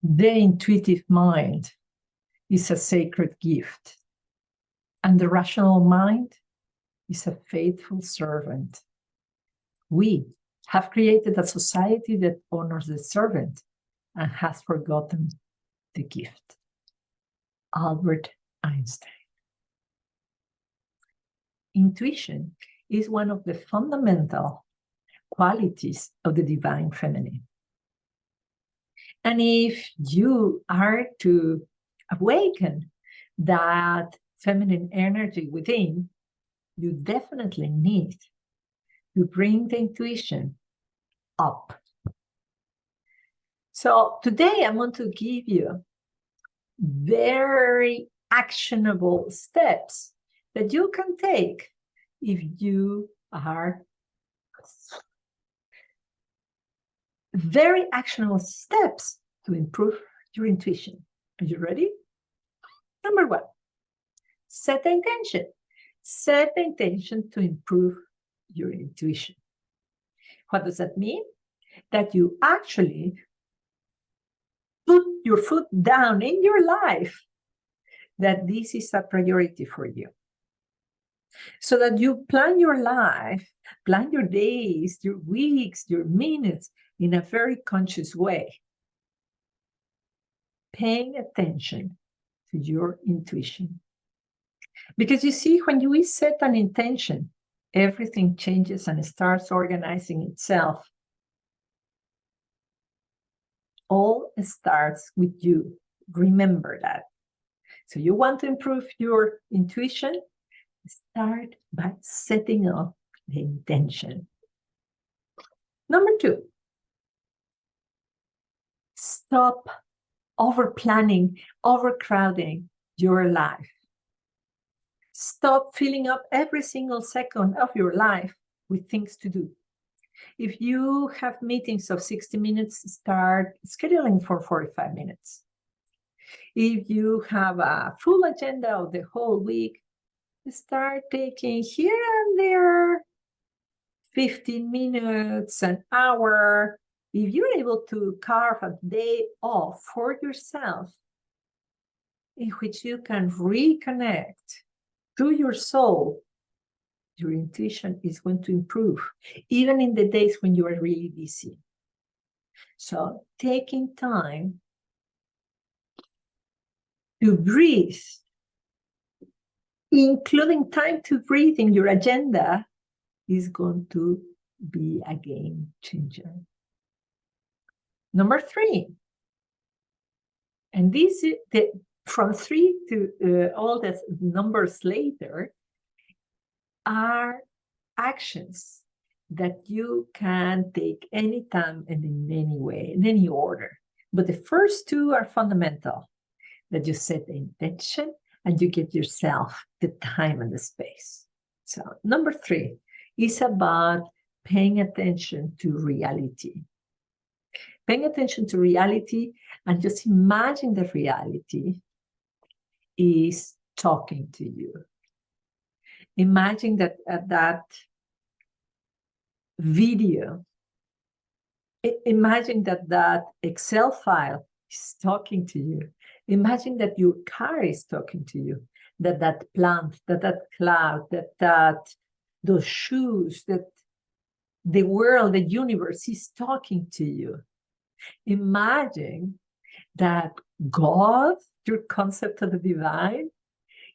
The intuitive mind is a sacred gift, and the rational mind is a faithful servant. We have created a society that honors the servant and has forgotten the gift. Albert Einstein. Intuition is one of the fundamental qualities of the divine feminine. And if you are to awaken that feminine energy within, you definitely need to bring the intuition up. So today I want to give you very actionable steps that you can take if you are very actionable steps to improve your intuition. Are you ready? Number one, set the intention. Set the intention to improve your intuition. What does that mean? That you actually put your foot down in your life, that this is a priority for you. So that you plan your life, plan your days, your weeks, your minutes in a very conscious way. Paying attention to your intuition. Because you see, when you set an intention, everything changes and starts organizing itself. All starts with you. Remember that. So you want to improve your intuition? Start by setting up the intention. Number two, stop overplanning, overcrowding your life. Stop filling up every single second of your life with things to do. If you have meetings of 60 minutes, start scheduling for 45 minutes. If you have a full agenda of the whole week, start taking here and there 15 minutes, an hour. If you're able to carve a day off for yourself in which you can reconnect to your soul, your intuition is going to improve, even in the days when you are really busy. So taking time to breathe, including time to breathe in your agenda, is going to be a game changer. Number three, and this is from 3 to all the numbers later, are actions that you can take anytime and in any way, in any order. But the first two are fundamental, that you set the intention and you give yourself the time and the space. So number 3 is about paying attention to reality. Paying attention to reality and just imagine the reality is talking to you. Imagine that that video, imagine that that Excel file is talking to you. Imagine that your car is talking to you, that that plant, that that cloud, that those shoes, that the world, the universe is talking to you. Imagine that God, your concept of the divine,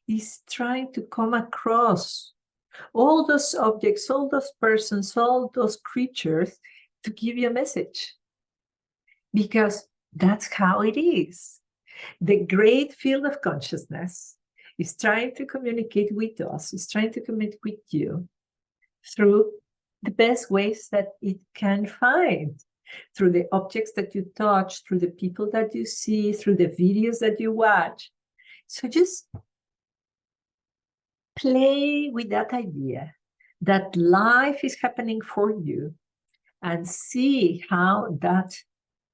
is trying to come across all those objects, all those persons, all those creatures to give you a message. Because that's how it is. The great field of consciousness is trying to communicate with us, is trying to communicate with you through the best ways that it can find, through the objects that you touch, through the people that you see, through the videos that you watch. So just play with that idea that life is happening for you and see how that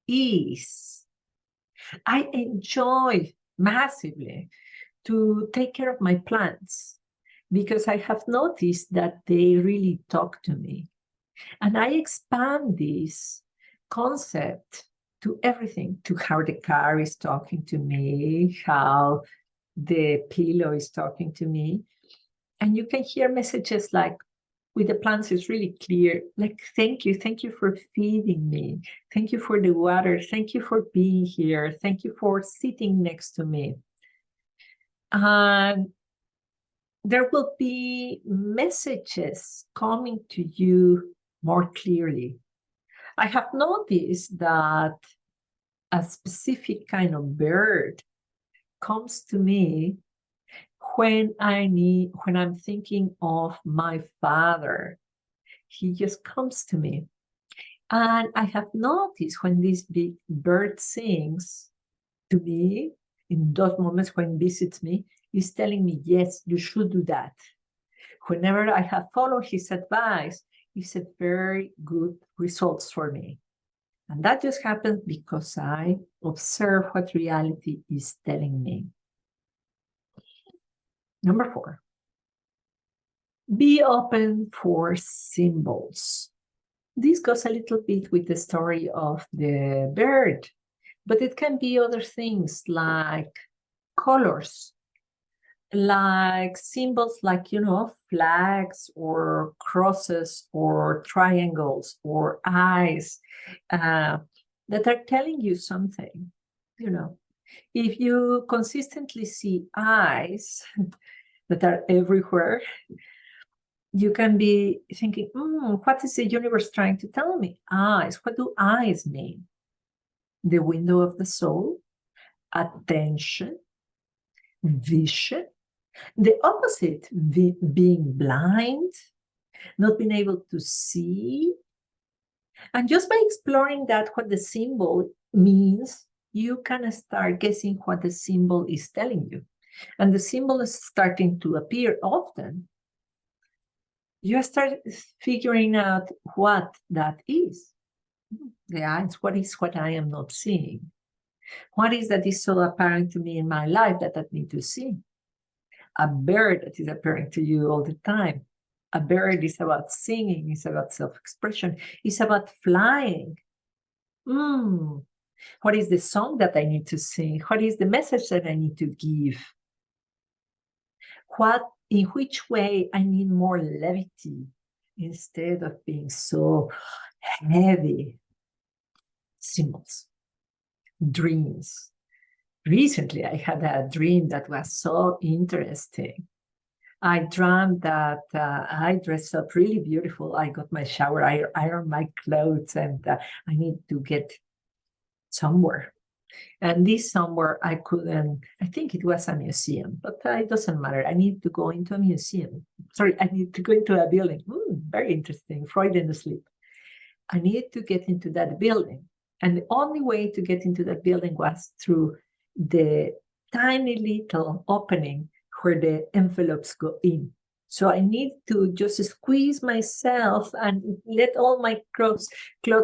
is. I enjoy massively to take care of my plants because I have noticed that they really talk to me. And I expand this concept to everything, to how the car is talking to me, how the pillow is talking to me. And you can hear messages like, with the plants, it's really clear, like, thank you for feeding me. Thank you for the water. Thank you for being here. Thank you for sitting next to me. And there will be messages coming to you more clearly. I have noticed that a specific kind of bird comes to me when I'm thinking of my father. He just comes to me. And I have noticed when this big bird sings to me, in those moments when he visits me, he's telling me, yes, you should do that. Whenever I have followed his advice, he's had very good results for me. And that just happens because I observe what reality is telling me. Number 4, be open for symbols. This goes a little bit with the story of the bird, but it can be other things like colors, like symbols like, flags or crosses or triangles or eyes that are telling you something. If you consistently see eyes that are everywhere, you can be thinking, what is the universe trying to tell me? Eyes, what do eyes mean? The window of the soul, attention, vision. The opposite, being blind, not being able to see. And just by exploring that, what the symbol means, you can start guessing what the symbol is telling you. And the symbol is starting to appear often. You start figuring out what that is. The eyes, what is what I am not seeing? What is that is so apparent to me in my life that I need to see? A bird that is appearing to you all the time. A bird is about singing, it's about self-expression, it's about flying. What is the song that I need to sing? What is the message that I need to give? In which way I need more levity instead of being so heavy? Symbols, dreams. Recently, I had a dream that was so interesting. I dreamt that I dressed up really beautiful. I got my shower, I ironed my clothes, and I need to get somewhere. And this somewhere I couldn't, I think it was a museum, but it doesn't matter. I need to go into a museum. Sorry, I need to go into a building. Very interesting, Freud in the sleep. I needed to get into that building. And the only way to get into that building was through the tiny little opening where the envelopes go in. So I need to just squeeze myself and let all my clothes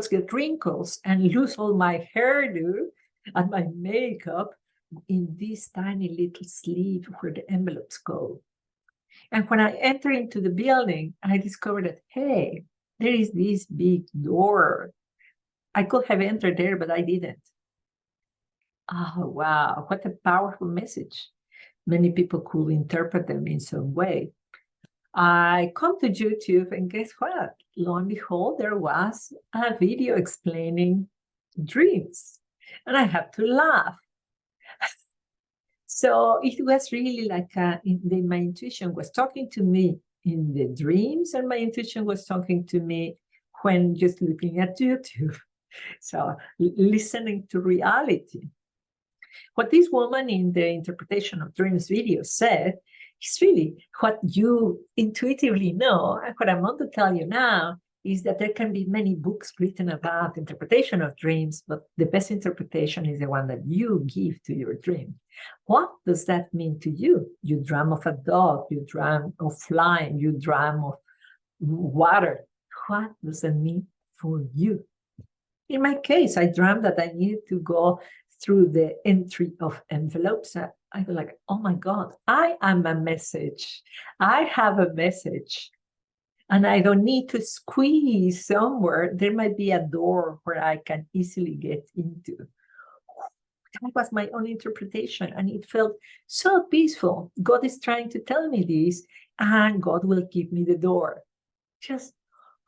get wrinkles and lose all my hairdo and my makeup in this tiny little sleeve where the envelopes go. And when I enter into the building, I discovered that, hey, there is this big door. I could have entered there, but I didn't. Oh, wow, what a powerful message. Many people could interpret them in some way. I come to YouTube and guess what? Lo and behold, there was a video explaining dreams. And I had to laugh. So it was really like my intuition was talking to me in the dreams, and my intuition was talking to me when just looking at YouTube. So listening to reality. What this woman in the interpretation of dreams video said is really what you intuitively know. And what I'm going to tell you now is that there can be many books written about interpretation of dreams, but the best interpretation is the one that you give to your dream. What does that mean to you? You dream of a dog, you dream of flying, you dream of water. What does that mean for you? In my case, I dreamt that I needed to go through the entry of envelopes. I was like, oh my God, I am a message. I have a message. and I don't need to squeeze somewhere. There might be a door where I can easily get into. That was my own interpretation, and it felt so peaceful. God is trying to tell me this, and God will give me the door. Just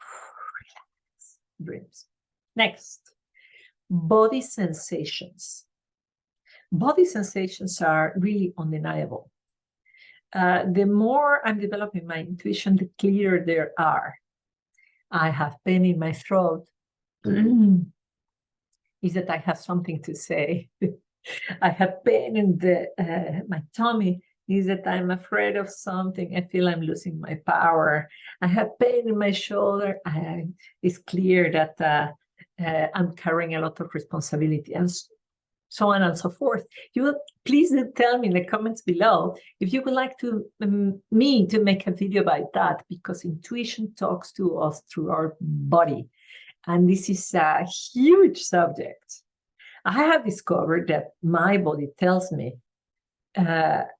relax, dreams. Next, body sensations. Body sensations are really undeniable. The more I'm developing my intuition, the clearer they are. I have pain in my throat. Is that I have something to say. I have pain in my tummy. Is that I'm afraid of something. I feel I'm losing my power. I have pain in my shoulder. It's clear that I'm carrying a lot of responsibility, and so on and so forth. You will please tell me in the comments below if you would like to me to make a video about that, because intuition talks to us through our body, and this is a huge subject. I have discovered that my body tells me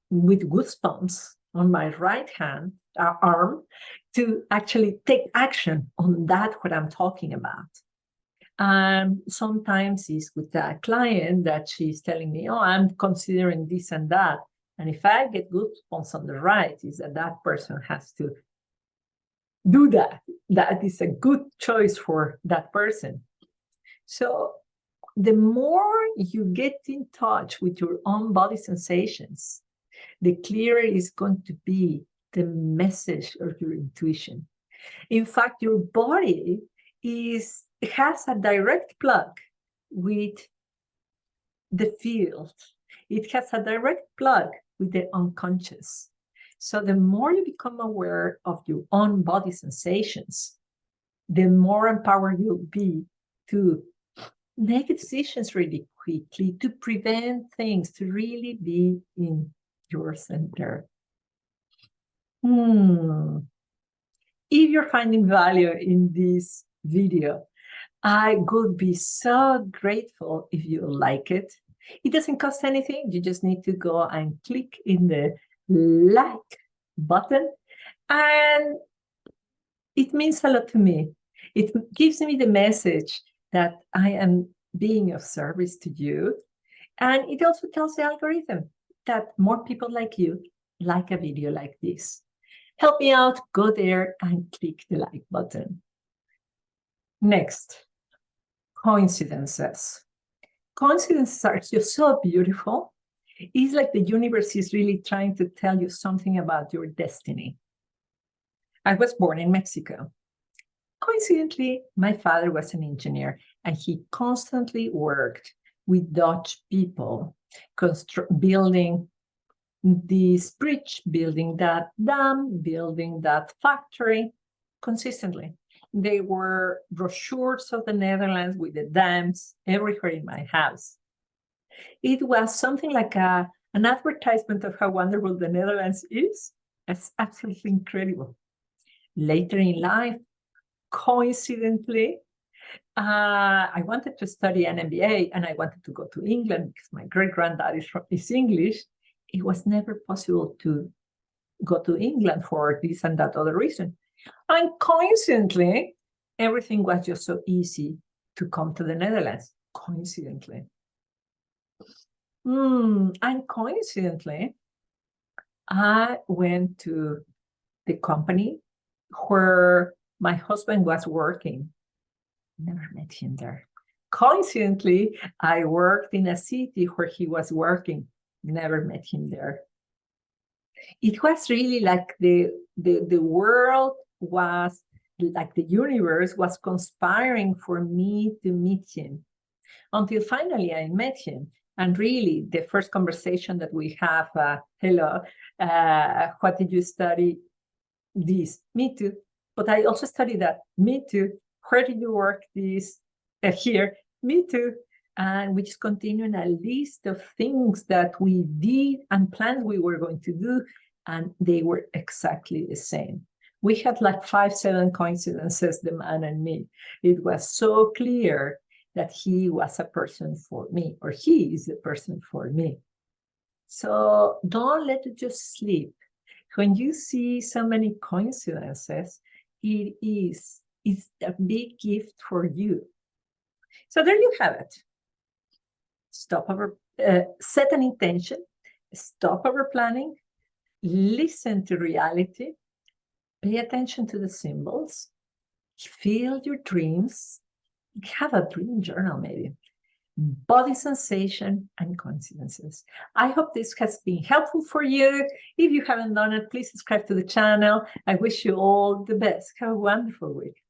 with goosebumps on my right hand arm to actually take action on that what I'm talking about. Sometimes it's with a client that she's telling me, oh, I'm considering this and that. And if I get goosebumps on the right, is that that person has to do that. That is a good choice for that person. So the more you get in touch with your own body sensations, the clearer is going to be the message of your intuition. In fact, your body has a direct plug with the field. It has a direct plug with the unconscious. So the more you become aware of your own body sensations, the more empowered you'll be to make decisions really quickly, to prevent things, to really be in your center. If you're finding value in this video, I would be so grateful if you like it. It doesn't cost anything. You just need to go and click in the like button, and it means a lot to me. It gives me the message that I am being of service to you, and it also tells the algorithm that more people like you like a video like this. Help me out, go there and click the like button. Next, coincidences. Coincidences are just so beautiful. It's like the universe is really trying to tell you something about your destiny. I was born in Mexico. Coincidentally, my father was an engineer, and he constantly worked with Dutch people, building this bridge, building that dam, building that factory consistently. There were brochures of the Netherlands with the dams everywhere in my house. It was something like an advertisement of how wonderful the Netherlands is. It's absolutely incredible. Later in life, coincidentally, I wanted to study an MBA, and I wanted to go to England because my great-granddad is English. It was never possible to go to England for this and that other reason. And coincidentally, everything was just so easy to come to the Netherlands, coincidentally. And coincidentally, I went to the company where my husband was working. Never met him there. Coincidentally, I worked in a city where he was working. Never met him there. It was really like the world was, like the universe was conspiring for me to meet him, until finally I met him. And really, the first conversation that we have, hello, what did you study? This, me too. But I also studied that, me too. Where did you work this? Here, me too. And we just continued a list of things that we did and plans we were going to do, and they were exactly the same. We had like 5-7 coincidences, the man and me. It was so clear that he was a person for me, or he is the person for me. So don't let it just sleep. When you see so many coincidences, it is. It's a big gift for you. So there you have it. Set an intention, stop over planning, listen to reality, pay attention to the symbols, feel your dreams, have a dream journal maybe, body sensation, and coincidences. I hope this has been helpful for you. If you haven't done it, please subscribe to the channel. I wish you all the best. Have a wonderful week.